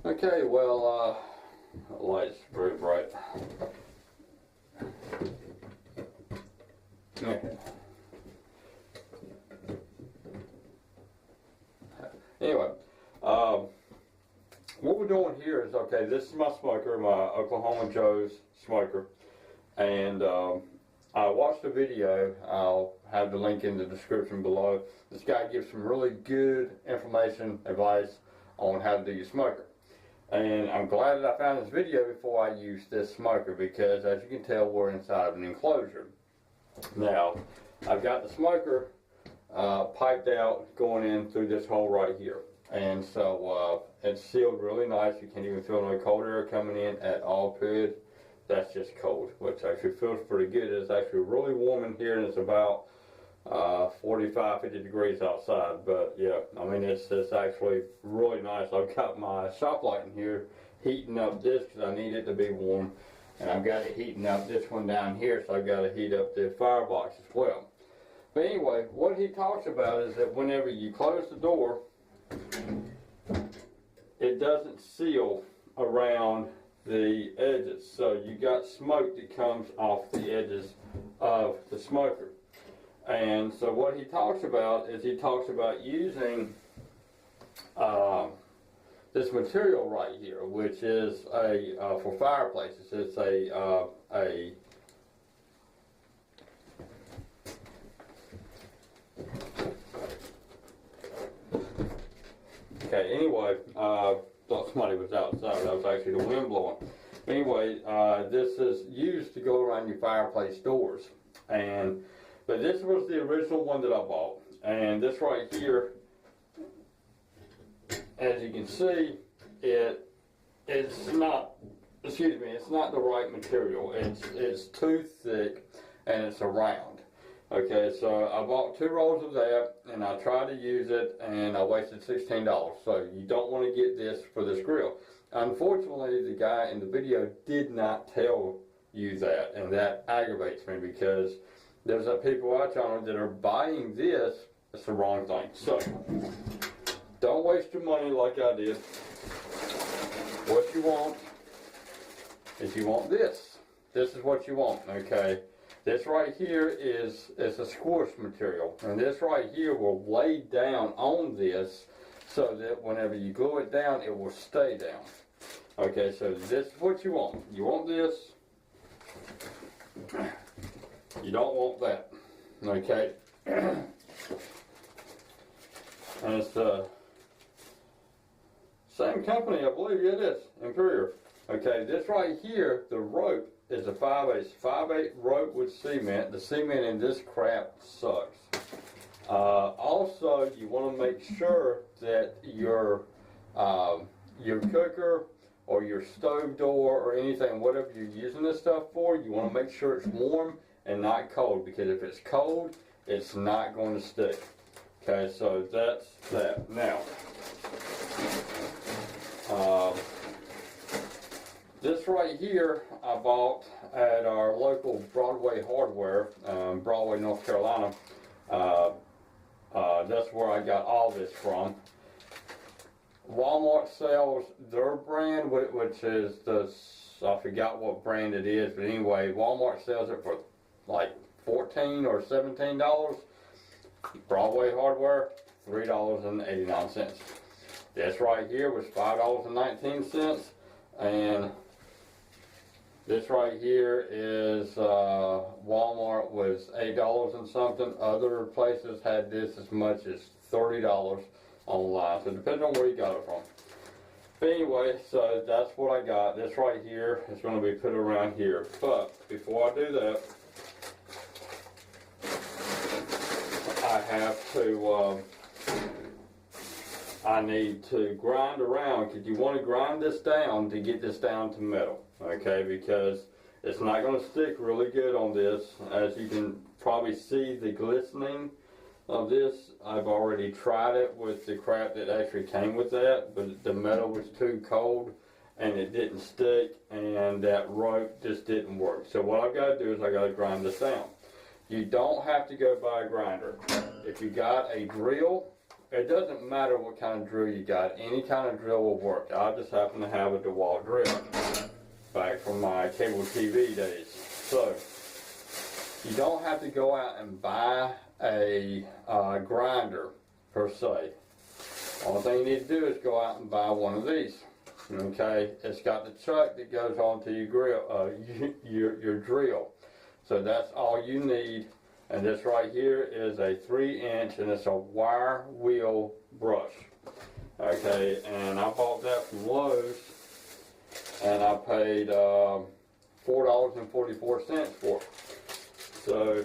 Okay, well, the light's very bright. Okay. Anyway, what we're doing here is, okay, this is my smoker, my Oklahoma Joe's smoker, and I watched a video. I'll have the link in the description below. This guy gives some really good information, advice on how to do your smoker. And I'm glad that I found this video before I used this smoker, because as you can tell, we're inside of an enclosure. Now, I've got the smoker piped out going in through this hole right here. And so it's sealed really nice. You can't even feel no cold air coming in at all, period. That's just cold, which actually feels pretty good. It's actually really warm in here, and it's about 45, 50 degrees outside. But yeah, I mean, it's actually really nice. I've got my shop light in here heating up this because I need it to be warm. And I've got it heating up this one down here, so I've got to heat up the firebox as well. But anyway, what he talks about is that whenever you close the door, it doesn't seal around the edges. So you got smoke that comes off the edges of the smoker. And so what he talks about is he talks about using this material right here, which is a for fireplaces. It's a okay, anyway, thought somebody was outside. That was actually the wind blowing. Anyway, this is used to go around your fireplace doors. But this was the original one that I bought. And this right here, as you can see, it's not the right material. It's too thick, and it's a round. Okay, so I bought 2 rolls of that, and I tried to use it, and I wasted $16. So you don't want to get this for this grill. Unfortunately, the guy in the video did not tell you that, and that aggravates me, because there's people out there that are buying this. It's the wrong thing. So don't waste your money like I did. What you want is you want this. This is what you want, okay? This right here is a squish material, and this right here will lay down on this so that whenever you glue it down, it will stay down. Okay, so this is what you want. You want this. You don't want that. Okay? And it's the same company, I believe it is, Imperial. Okay, this right here, the rope is a 5/8 rope with cement. The cement in this crap sucks. Also, you want to make sure that your cooker or your stove door or anything, whatever you're using this stuff for, you want to make sure it's warm and not cold, because if it's cold, it's not going to stick. Okay, so that's that. Now, this right here I bought at our local Broadway Hardware, Broadway, North Carolina. That's where I got all this from. Walmart sells their brand, which is I forgot what brand it is, but anyway, Walmart sells it for like $14 or $17. Broadway Hardware, $3.89. This right here was $5.19, and this right here is Walmart was $8 and something. Other places had this as much as $30 online, so depending on where you got it from. But anyway, so that's what I got. This right here is going to be put around here. But before I do that, I have to, I need to grind around, because you want to grind this down to get this down to metal, okay, because it's not going to stick really good on this. As you can probably see the glistening of this, I've already tried it with the crap that actually came with that, but the metal was too cold and it didn't stick, and that rope just didn't work. So what I've got to do is I got to grind this down. You don't have to go buy a grinder. If you got a drill it doesn't matter what kind of drill you got. Any kind of drill will work. I just happen to have a DeWalt drill back from my cable TV days. So you don't have to go out and buy a grinder per se. All thing you need to do is go out and buy one of these. Okay, it's got the chuck that goes onto your grill, your drill. So that's all you need. And this right here is a 3-inch, and it's a wire wheel brush. Okay, and I bought that from Lowe's, and I paid $4.44 for it. So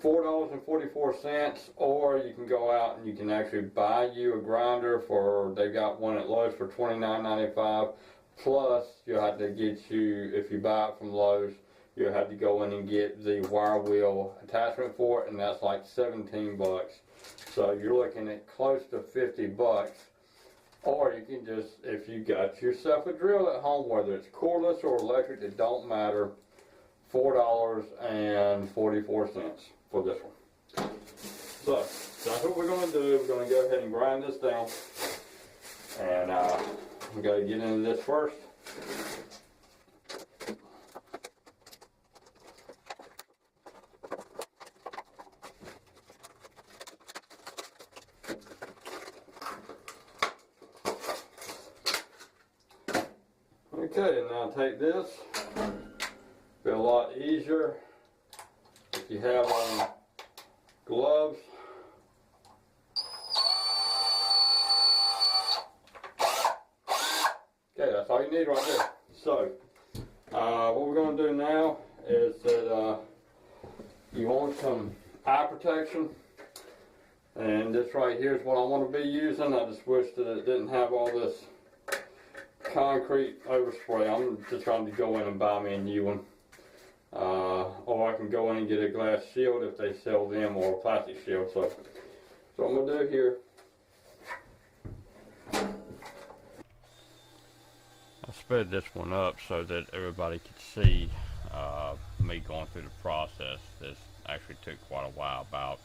$4.44, or you can go out and you can actually buy you a grinder for, they got one at Lowe's for $29.95, plus you'll have to get you, if you buy it from Lowe's, you'll have to go in and get the wire wheel attachment for it, and that's like 17 bucks. So you're looking at close to 50 bucks. Or you can just, if you got yourself a drill at home, whether it's cordless or electric, it don't matter, $4.44 for this one. So that's what we're going to do. We're going to go ahead and grind this down. And we got to get into this first. Okay, and now take this. Be a lot easier if you have on gloves. Okay, that's all you need right there. So, what we're going to do now is that you want some eye protection. And this right here is what I want to be using. I just wish that it didn't have all this concrete overspray. I'm just trying to go in and buy me a new one. Or I can go in and get a glass shield if they sell them, or a plastic shield. So what I'm going to do here, I sped this one up so that everybody could see me going through the process. This actually took quite a while, about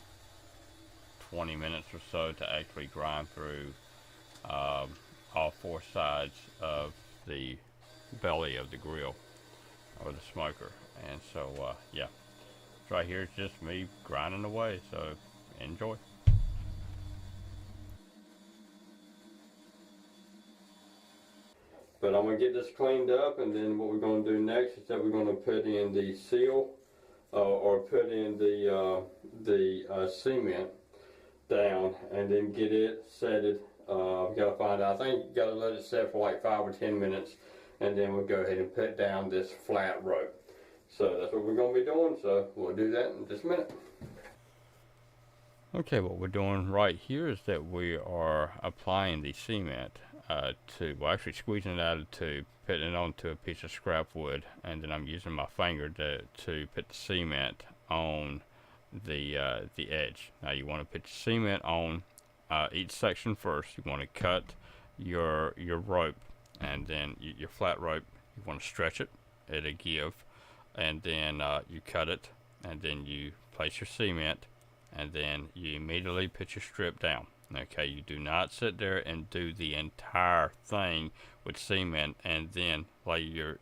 20 minutes or so, to actually grind through all 4 sides of the belly of the grill or the smoker. And so yeah, right here it's just me grinding away, so enjoy. But I'm going to get this cleaned up, and then what we're going to do next is that we're going to put in the seal or put in the cement down, and then get it setted. We've got to find out, I think you got to let it set for like 5 or 10 minutes, and then we'll go ahead and put down this flat rope. So that's what we're going to be doing, so we'll do that in just a minute. Okay, what we're doing right here is that we are applying the cement well, actually squeezing it out of the tube, putting it onto a piece of scrap wood, and then I'm using my finger to put the cement on the edge. Now you want to put the cement on each section first. You want to cut your rope, and then your flat rope, you want to stretch it, it'll give, and then you cut it, and then you place your cement, and then you immediately put your strip down. Okay, you do not sit there and do the entire thing with cement and then lay your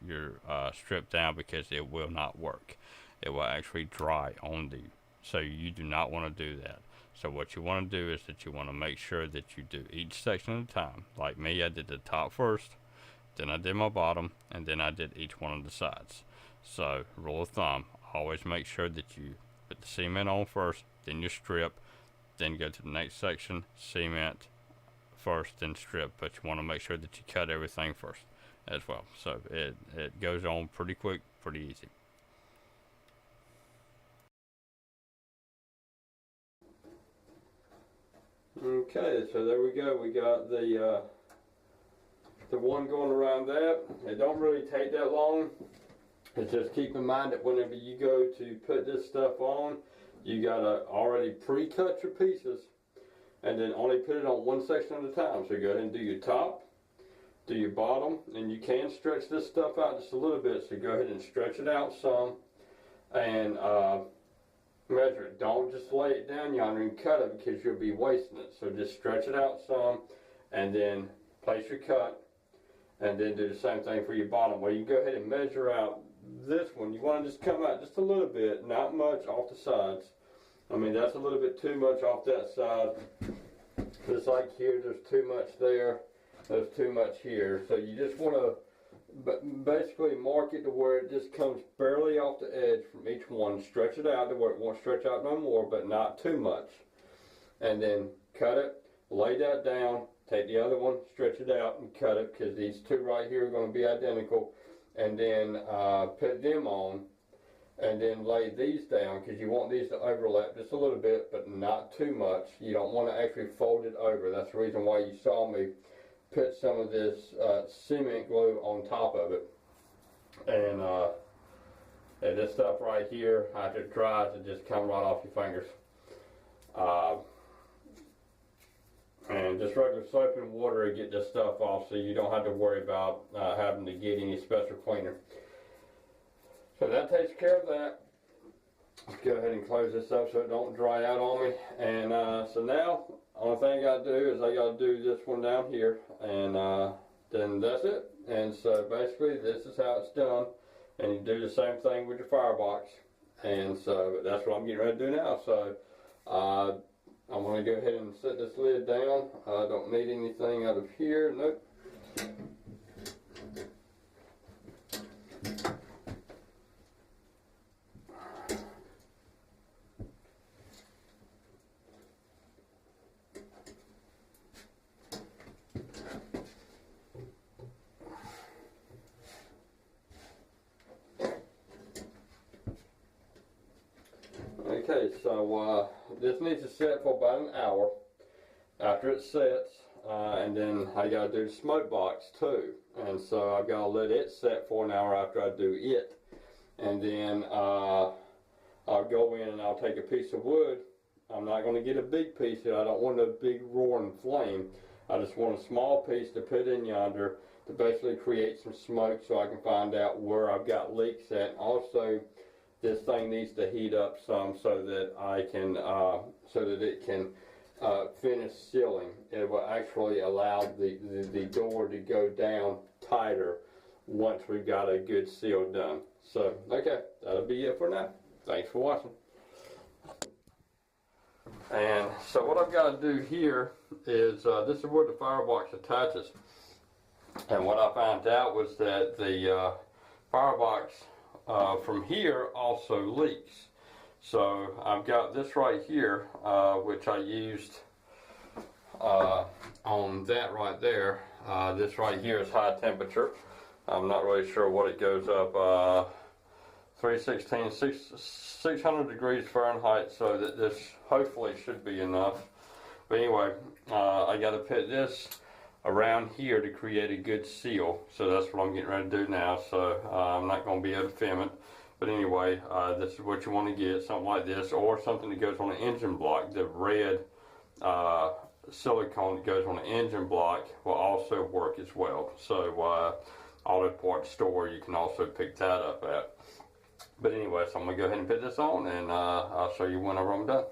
strip down, because it will not work. It will actually dry on you. So you do not want to do that. So what you want to do is that you want to make sure that you do each section at a time. Like me, I did the top first, then I did my bottom, and then I did each one of the sides. So rule of thumb, always make sure that you put the cement on first, then your strip, then go to the next section, cement first, then strip. But you want to make sure that you cut everything first as well. So it goes on pretty quick, pretty easy. Okay, so there we go. We got the one going around that. It don't really take that long. It's just keep in mind that whenever you go to put this stuff on, you gotta already pre-cut your pieces, and then only put it on one section at a time. So go ahead and do your top, do your bottom, and you can stretch this stuff out just a little bit. So go ahead and stretch it out some, and measure it. Don't just lay it down yonder and cut it because you'll be wasting it. So just stretch it out some and then place your cut and then do the same thing for your bottom. Well, you go ahead and measure out this one. You want to just come out just a little bit, not much off the sides. I mean, that's a little bit too much off that side. Just like here, there's too much there. There's too much here. So you just want to basically mark it to where it just comes barely off the edge from each one. Stretch it out to where it won't stretch out no more, but not too much. And then cut it, lay that down, take the other one, stretch it out and cut it, because these two right here are going to be identical. And then put them on, and then lay these down, because you want these to overlap just a little bit, but not too much. You don't want to actually fold it over. That's the reason why you saw me put some of this cement glue on top of it. And this stuff right here, after it dries, it just come right off your fingers. And just regular soap and water to get this stuff off, so you don't have to worry about having to get any special cleaner. So that takes care of that. Let's go ahead and close this up so it don't dry out on me. And so now, only thing I got to do is I got to do this one down here, and then that's it. And so basically this is how it's done. And you do the same thing with your firebox. And so that's what I'm getting ready to do now. So I'm going to go ahead and set this lid down. I don't need anything out of here. Nope. Okay, so this needs to set for about an hour. After it sets, and then I got to do the smoke box too. And so I've got to let it set for an hour after I do it. And then I'll go in and I'll take a piece of wood. I'm not going to get a big piece here. I don't want a big roaring flame. I just want a small piece to put in yonder to basically create some smoke so I can find out where I've got leaks at. Also, this thing needs to heat up some so that I can, so that it can finish sealing. It will actually allow the door to go down tighter once we've got a good seal done. So, okay, that'll be it for now. Thanks for watching. And so what I've got to do here is, this is where the firebox attaches. And what I found out was that the firebox from here also leaks. So I've got this right here, which I used on that right there. This right here is high temperature. I'm not really sure what it goes up, 600 degrees Fahrenheit, so that this hopefully should be enough. But anyway, I got to put this around here to create a good seal. So that's what I'm getting ready to do now. So I'm not going to be able to film it. But anyway, this is what you want to get, something like this, or something that goes on an engine block. The red silicone that goes on an engine block will also work as well. So auto parts store, you can also pick that up at. But anyway, so I'm going to go ahead and put this on, and I'll show you whenever I'm done.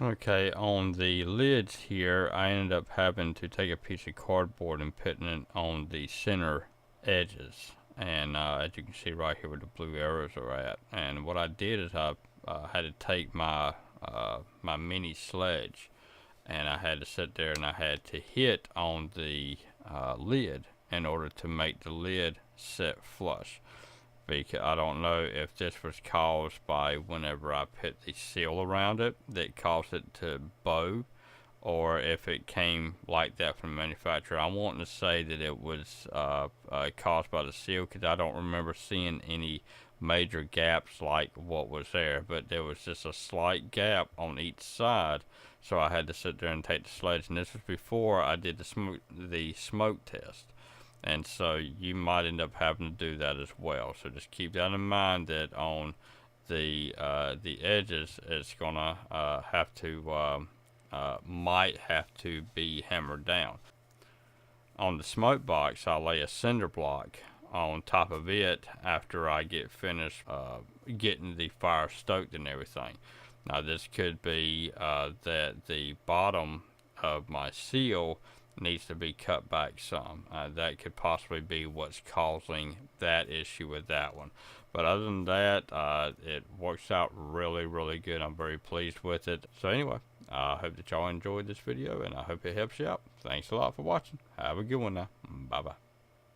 Okay, on the lids here, I ended up having to take a piece of cardboard and putting it on the center edges. And as you can see right here where the blue arrows are at. And what I did is I had to take my my mini sledge, and I had to sit there and I had to hit on the lid in order to make the lid set flush. Because I don't know if this was caused by whenever I put the seal around it that caused it to bow, or if it came like that from the manufacturer. I'm wanting to say that it was caused by the seal, because I don't remember seeing any major gaps like what was there, but there was just a slight gap on each side, so I had to sit there and take the sledge. And this was before I did the smoke test. And so you might end up having to do that as well. So just keep that in mind, that on the edges, it's gonna might have to be hammered down. On the smoke box, I lay a cinder block on top of it after I get finished getting the fire stoked and everything. Now this could be that the bottom of my seal needs to be cut back some. That could possibly be what's causing that issue with that one. But other than that, it works out really, really good. I'm very pleased with it. So anyway, I hope that y'all enjoyed this video, and I hope it helps you out. Thanks a lot for watching. Have a good one now. Bye-bye.